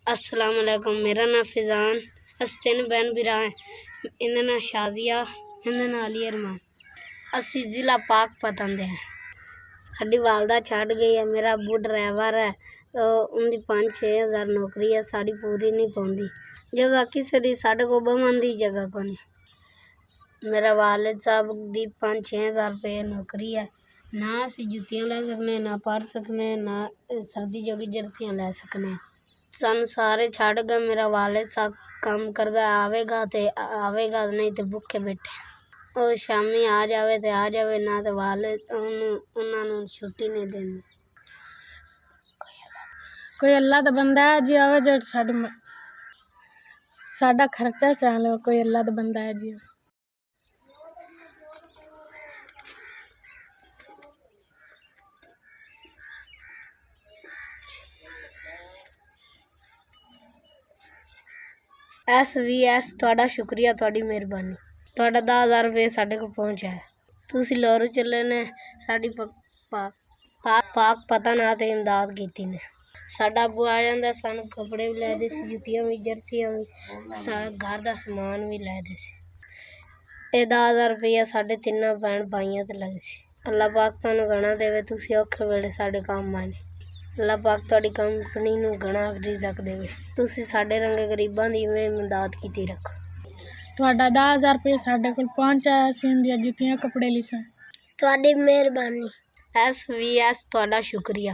अस्सलाम वालेकुम। मेरा नाम फिज़ान। अस 3 भैन भरा हैं। इन्दा नाम शाजिया, इन्दा नाम अली अरमान। असी ज़िला पाकपतन दे हैं। साडी वालदा छड़ गई है। मेरा अब्बू ड्राइवर है, तो उनकी 5-6 हज़ार नौकरी है, साड़ी पूरी नहीं पाउंदी। जगह किसी दी साढ़े को बमन दी जगह को नहीं। मेरा वालिद साहब दी 5-6 हज़ार रुपये नौकरी है। ना असी जुत्तियां लै सकने, ना पढ़ सकने, ना सर्दी जोगी जर्तियां लै सकने। सानू सारे छड़ गए। मेरा वालिद साहब काम करदा, आवेगा नहीं तो भुखे बैठे। और शामी आ जावे तो आ जावे, ना तो वालिद उन्होंने छुट्टी नहीं देनी। कोई अल्लाह दा बंदा है जी आवे जो साडा खर्चा चले। कोई अल्लाह दा बंदा है जी। SVS ਤੁਹਾਡਾ ਸ਼ੁਕਰੀਆ, ਤੁਹਾਡੀ ਮਿਹਰਬਾਨੀ। ਤੁਹਾਡਾ 10,000 रुपये ਸਾਡੇ ਕੋਲ ਪਹੁੰਚਿਆ ਹੈ। ਤੁਸੀਂ ਲਾਹੌਰ ਚੱਲੇ ਨੇ, ਸਾਡੀ ਪਾਕਪਤਨ ਆ ਤੇ ਇਮਦਾਦ ਕੀਤੀ ਨੇ। ਸਾਡਾ ਅੱਬੂ ਆ ਜਾਂਦਾ, ਸਾਨੂੰ ਕੱਪੜੇ ਵੀ ਲੈ ਦੇ ਸੀ, ਜੁੱਤੀਆਂ ਵੀ, ਜਰਸੀਆਂ ਵੀ, घर ਦਾ ਸਮਾਨ ਵੀ ਲੈ ਦੇ ਸੀ। ਇਹ 10,000 रुपया ਸਾਡੇ ਤਿੰਨਾਂ ਭੈਣ ਭਾਈਆਂ ਤੇ ਲੱਗ ਸੀ। ਅੱਲਾਹ ਪਾਕ ਤੁਹਾਨੂੰ ਗਣਾ ਦੇਵੇ, ਤੁਸੀਂ ਔਖੇ ਵੇਲੇ ਸਾਡੇ ਕੰਮ ਆਏ ਨੇ। ਅੱਲਾਹ ਪਾਕ ਤੁਹਾਡੀ ਕੰਪਨੀ ਨੂੰ ਗਣਾ ਰਿਜ਼ਕ ਦੇਵੇ। ਤੁਸੀਂ ਸਾਡੇ ਰੰਗੇ ਗਰੀਬਾਂ ਦੀ ਇਵੇਂ ਇਮਦਾਦ ਕੀਤੀ ਰੱਖੋ। ਤੁਹਾਡਾ 10,000 रुपये ਸਾਡੇ ਕੋਲ ਪਹੁੰਚਾਇਆ ਸੀ, ਦੀਆਂ ਜੁੱਤੀਆਂ ਕੱਪੜੇ ਲਈ ਸਨ। ਤੁਹਾਡੀ ਮਿਹਰਬਾਨੀ। SVS ਤੁਹਾਡਾ ਸ਼ੁਕਰੀਆ।